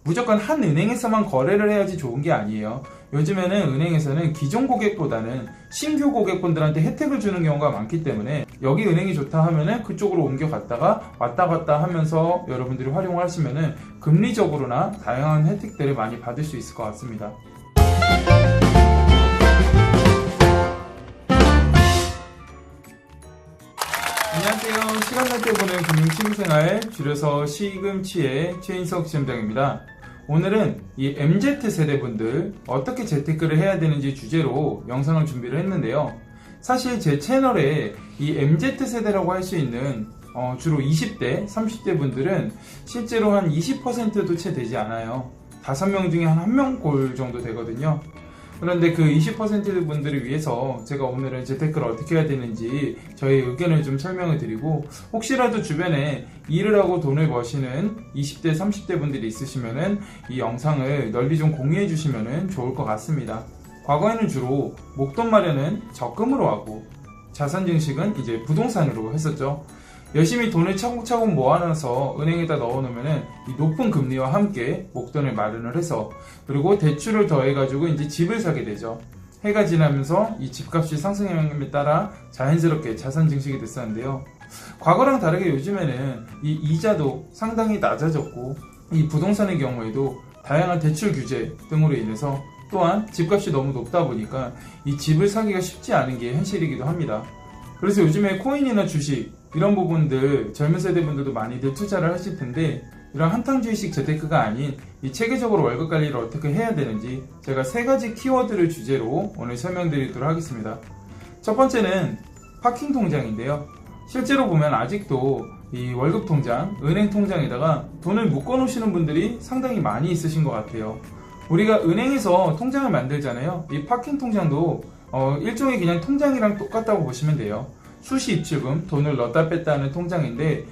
무조건 한 은행에서만 거래를 해야지 좋은 게 아니에요. 요즘에는 은행에서는 기존 고객보다는 신규 고객분들한테 혜택을 주는 경우가 많기 때문에 여기 은행이 좋다 하면은 그쪽으로 옮겨갔다가 왔다 갔다 하면서 여러분들이 활용을 하시면은 금리적으로나 다양한 혜택들을 많이 받을 수 있을 것 같습니다. 안녕하세요. 시간 날 때 보는 금융취미생활, 줄여서 시금치의 최인석 지점장입니다. 오늘은 이 MZ세대분들 어떻게 재테크를 해야 되는지 주제로 영상을 준비를 했는데요. 사실 제 채널에 이 MZ세대라고 할 수 있는 주로 20대, 30대 분들은 실제로 한 20%도 채 되지 않아요. 5명 중에 한 1명 꼴 정도 되거든요. 그런데 그 20% 분들을 위해서 제가 오늘은 재테크를 어떻게 해야 되는지 저의 의견을 좀 설명을 드리고, 혹시라도 주변에 일을 하고 돈을 버시는 20대, 30대 분들이 있으시면은 이 영상을 널리 좀 공유해 주시면 좋을 것 같습니다. 과거에는 주로 목돈 마련은 적금으로 하고 자산 증식은 이제 부동산으로 했었죠. 열심히 돈을 차곡차곡 모아놔서 은행에다 넣어놓으면은 이 높은 금리와 함께 목돈을 마련을 해서, 그리고 대출을 더해가지고 이제 집을 사게 되죠. 해가 지나면서 이 집값이 상승함에 따라 자연스럽게 자산 증식이 됐었는데요. 과거랑 다르게 요즘에는 이 이자도 상당히 낮아졌고, 이 부동산의 경우에도 다양한 대출 규제 등으로 인해서 또한 집값이 너무 높다 보니까 이 집을 사기가 쉽지 않은 게 현실이기도 합니다. 그래서 요즘에 코인이나 주식 이런 부분들 젊은 세대분들도 많이들 투자를 하실 텐데, 이런 한탕주의식 재테크가 아닌 이 체계적으로 월급 관리를 어떻게 해야 되는지 제가 3가지 키워드를 주제로 오늘 설명드리도록 하겠습니다. 첫 번째는 파킹 통장인데요. 실제로 보면 아직도 이 월급 통장, 은행 통장에다가 돈을 묶어 놓으시는 분들이 상당히 많이 있으신 것 같아요. 우리가 은행에서 통장을 만들잖아요. 이 파킹 통장도 일종의 그냥 통장이랑 똑같다고 보시면 돼요. 수시 입출금, 돈을 넣었다 뺐다 하는 통장인데,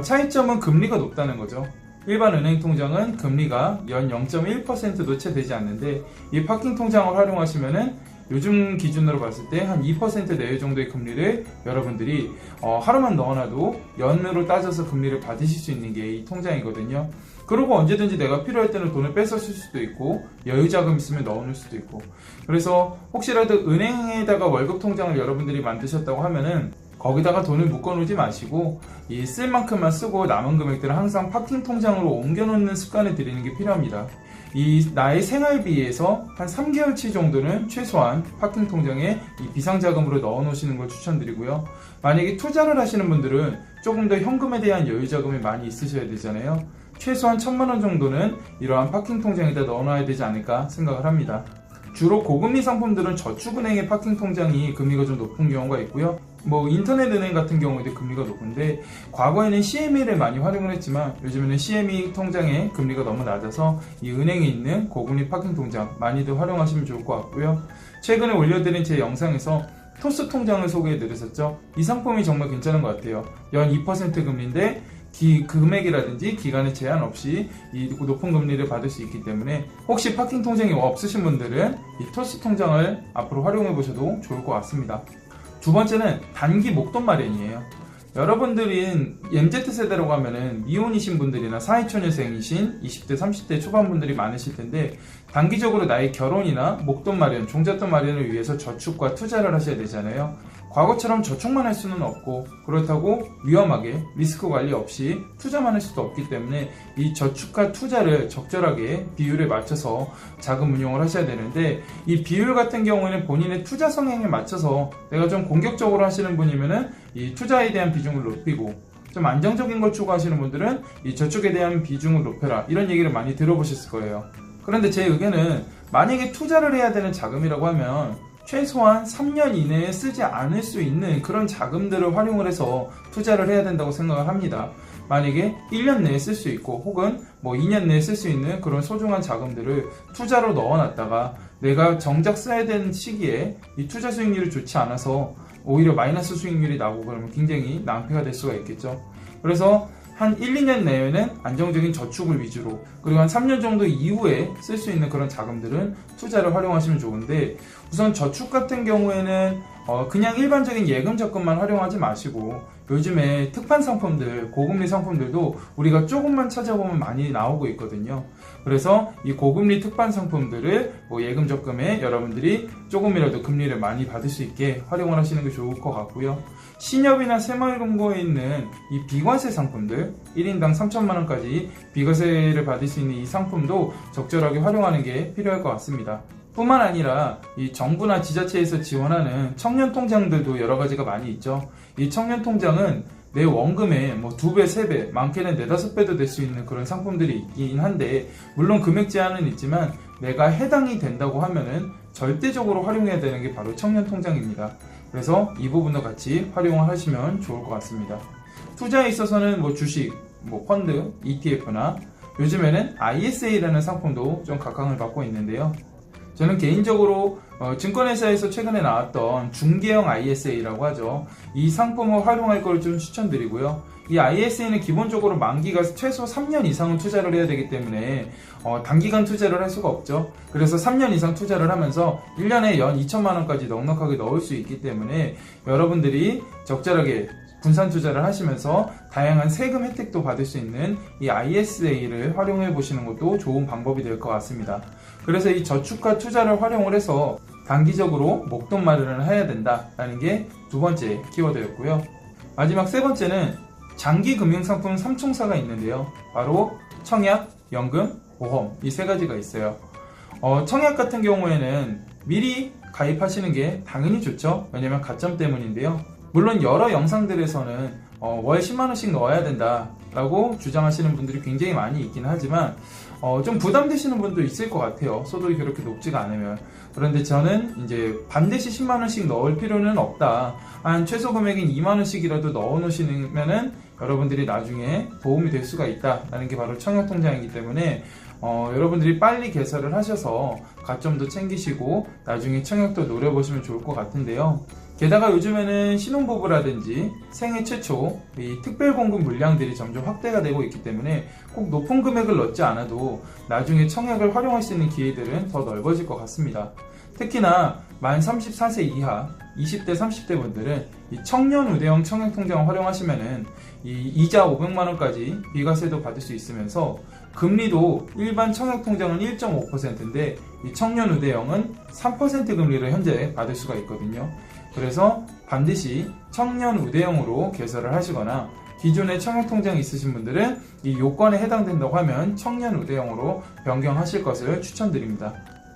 차이점은 금리가 높다는 거죠. 일반 은행 통장은 금리가 연 0.1%도 채 되지 않는데, 이 파킹 통장을 활용하시면은 요즘 기준으로 봤을 때 한 2% 내외 정도의 금리를 여러분들이 하루만 넣어놔도 연으로 따져서 금리를 받으실 수 있는 게 이 통장이거든요. 그리고 언제든지 내가 필요할 때는 돈을 뺏어 쓸 수도 있고, 여유자금 있으면 넣어놓을 수도 있고. 그래서 혹시라도 은행에다가 월급 통장을 여러분들이 만드셨다고 하면은 거기다가 돈을 묶어놓지 마시고 이 쓸 만큼만 쓰고 남은 금액들을 항상 파킹 통장으로 옮겨놓는 습관을 들이는 게 필요합니다. 이 나의 생활비에서 한 3개월치 정도는 최소한 파킹 통장에 이 비상자금으로 넣어놓으시는 걸 추천드리고요. 만약에 투자를 하시는 분들은 조금 더 현금에 대한 여유자금이 많이 있으셔야 되잖아요. 최소한 1,000만 원 정도는 이러한 파킹 통장에다 넣어놔야 되지 않을까 생각을 합니다. 주로 고금리 상품들은 저축은행의 파킹 통장이 금리가 좀 높은 경우가 있고요. 인터넷 은행 같은 경우에도 금리가 높은데, 과거에는 CME를 많이 활용을 했지만 요즘에는 CME 통장의 금리가 너무 낮아서 이 은행에 있는 고금리 파킹 통장 많이들 활용하시면 좋을 것 같고요. 최근에 올려드린 제 영상에서 토스 통장을 소개해드렸었죠. 이 상품이 정말 괜찮은 것 같아요. 연 2% 금리인데 금액이라든지 기간에 제한 없이 이 높은 금리를 받을 수 있기 때문에, 혹시 파킹 통장이 없으신 분들은 이 토스 통장을 앞으로 활용해 보셔도 좋을 것 같습니다. 두 번째는 단기 목돈 마련이에요. 여러분들은 MZ세대라고 하면은 미혼이신 분들이나 사회초년생이신 20대, 30대 초반분들이 많으실 텐데, 단기적으로 나의 결혼이나 목돈 마련, 종잣돈 마련을 위해서 저축과 투자를 하셔야 되잖아요. 과거처럼 저축만 할 수는 없고, 그렇다고 위험하게 리스크 관리 없이 투자만 할 수도 없기 때문에 이 저축과 투자를 적절하게 비율에 맞춰서 자금 운용을 하셔야 되는데, 이 비율 같은 경우에는 본인의 투자 성향에 맞춰서 내가 좀 공격적으로 하시는 분이면은 이 투자에 대한 비중을 높이고, 좀 안정적인 걸 추구하시는 분들은 이 저축에 대한 비중을 높여라, 이런 얘기를 많이 들어보셨을 거예요. 그런데 제 의견은, 만약에 투자를 해야 되는 자금이라고 하면 최소한 3년 이내에 쓰지 않을 수 있는 그런 자금들을 활용을 해서 투자를 해야 된다고 생각을 합니다. 만약에 1년 내에 쓸 수 있고 혹은 2년 내에 쓸 수 있는 그런 소중한 자금들을 투자로 넣어놨다가 내가 정작 써야 되는 시기에 이 투자 수익률이 좋지 않아서 오히려 마이너스 수익률이 나고 그러면 굉장히 낭패가 될 수가 있겠죠. 그래서 한 1, 2년 내에는 안정적인 저축을 위주로, 그리고 한 3년 정도 이후에 쓸 수 있는 그런 자금들은 투자를 활용하시면 좋은데, 우선 저축 같은 경우에는 그냥 일반적인 예금 적금만 활용하지 마시고 요즘에 특판 상품들, 고금리 상품들도 우리가 조금만 찾아보면 많이 나오고 있거든요. 그래서 이 고금리 특판 상품들을 예금 적금에 여러분들이 조금이라도 금리를 많이 받을 수 있게 활용을 하시는 게 좋을 것 같고요. 신협이나 새마을금고에 있는 이 비과세 상품들 1인당 3천만원까지 비과세를 받을 수 있는 이 상품도 적절하게 활용하는 게 필요할 것 같습니다. 뿐만 아니라 이 정부나 지자체에서 지원하는 청년통장들도 여러 가지가 많이 있죠. 이 청년통장은 내 원금의 2배, 3배, 많게는 4, 5배도 될 수 있는 그런 상품들이 있긴 한데, 물론 금액 제한은 있지만 내가 해당이 된다고 하면은 절대적으로 활용해야 되는 게 바로 청년통장입니다. 그래서 이 부분도 같이 활용을 하시면 좋을 것 같습니다. 투자에 있어서는 주식, 펀드, ETF나 요즘에는 ISA라는 상품도 좀 각광을 받고 있는데요. 저는 개인적으로 증권회사에서 최근에 나왔던 중개형 ISA라고 하죠. 이 상품을 활용할 걸 좀 추천드리고요. 이 ISA는 기본적으로 만기가 최소 3년 이상은 투자를 해야 되기 때문에 단기간 투자를 할 수가 없죠. 그래서 3년 이상 투자를 하면서 1년에 연 2천만 원까지 넉넉하게 넣을 수 있기 때문에 여러분들이 적절하게 분산 투자를 하시면서 다양한 세금 혜택도 받을 수 있는 이 ISA를 활용해 보시는 것도 좋은 방법이 될 것 같습니다. 그래서 이 저축과 투자를 활용을 해서 단기적으로 목돈 마련을 해야 된다라는 게 두 번째 키워드였고요. 마지막 세 번째는 장기 금융상품 3총사가 있는데요. 바로 청약, 연금, 보험 이 세 가지가 있어요. 청약 같은 경우에는 미리 가입하시는 게 당연히 좋죠. 왜냐면 가점 때문인데요. 물론 여러 영상들에서는 월 10만원씩 넣어야 된다 라고 주장하시는 분들이 굉장히 많이 있긴 하지만 좀 부담되시는 분도 있을 것 같아요. 소득이 그렇게 높지가 않으면. 그런데 저는 이제 반드시 10만원씩 넣을 필요는 없다. 한 최소 금액인 2만원씩이라도 넣어 놓으시면은 여러분들이 나중에 도움이 될 수가 있다라는 게 바로 청약통장이기 때문에 여러분들이 빨리 개설을 하셔서 가점도 챙기시고 나중에 청약도 노려보시면 좋을 것 같은데요. 게다가 요즘에는 신혼부부라든지 생애 최초 이 특별공급 물량들이 점점 확대가 되고 있기 때문에 꼭 높은 금액을 넣지 않아도 나중에 청약을 활용할 수 있는 기회들은 더 넓어질 것 같습니다. 특히나 만 34세 이하 20대 30대 분들은 이 청년우대형 청약통장을 활용하시면은 이 이자 500만원까지 비과세도 받을 수 있으면서 금리도 일반 청약통장은 1.5%인데 이 청년우대형은 3% 금리를 현재 받을 수가 있거든요. 그래서 반드시 청년우대형으로 개설을 하시거나 기존에 청약통장이 있으신 분들은 이 요건에 해당된다고 하면 청년우대형으로 변경하실 것을 추천드립니다.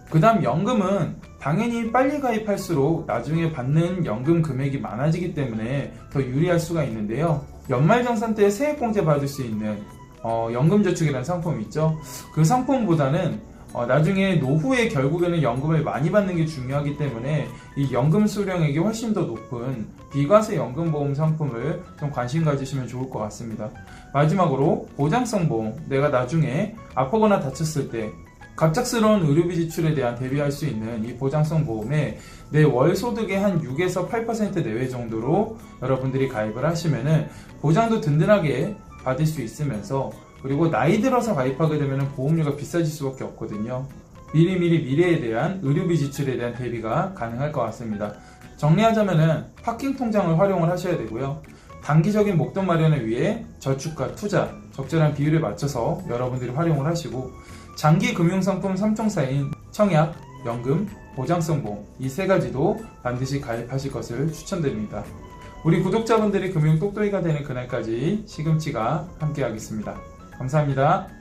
그 다음 연금은 당연히 빨리 가입할수록 나중에 받는 연금 금액이 많아지기 때문에 더 유리할 수가 있는데요. 연말정산 때 세액공제 받을 수 있는 연금저축이라는 상품이 있죠. 그 상품보다는 나중에 노후에 결국에는 연금을 많이 받는 게 중요하기 때문에 이 연금 수령액이 훨씬 더 높은 비과세 연금보험 상품을 좀 관심 가지시면 좋을 것 같습니다. 마지막으로 보장성 보험, 내가 나중에 아프거나 다쳤을 때 갑작스러운 의료비 지출에 대한 대비할 수 있는 이 보장성 보험에 내 월 소득의 한 6에서 8% 내외 정도로 여러분들이 가입을 하시면은 보장도 든든하게 받을 수 있으면서 그리고 나이 들어서 가입하게 되면 보험료가 비싸질 수밖에 없거든요. 미리미리 미래에 대한 의료비 지출에 대한 대비가 가능할 것 같습니다. 정리하자면은 파킹 통장을 활용을 하셔야 되고요. 단기적인 목돈 마련을 위해 저축과 투자, 적절한 비율에 맞춰서 여러분들이 활용을 하시고 장기 금융상품 3총사인 청약, 연금, 보장성 보험 이 세 가지도 반드시 가입하실 것을 추천드립니다. 우리 구독자분들이 금융 똑똑이가 되는 그날까지 시금치가 함께 하겠습니다. 감사합니다.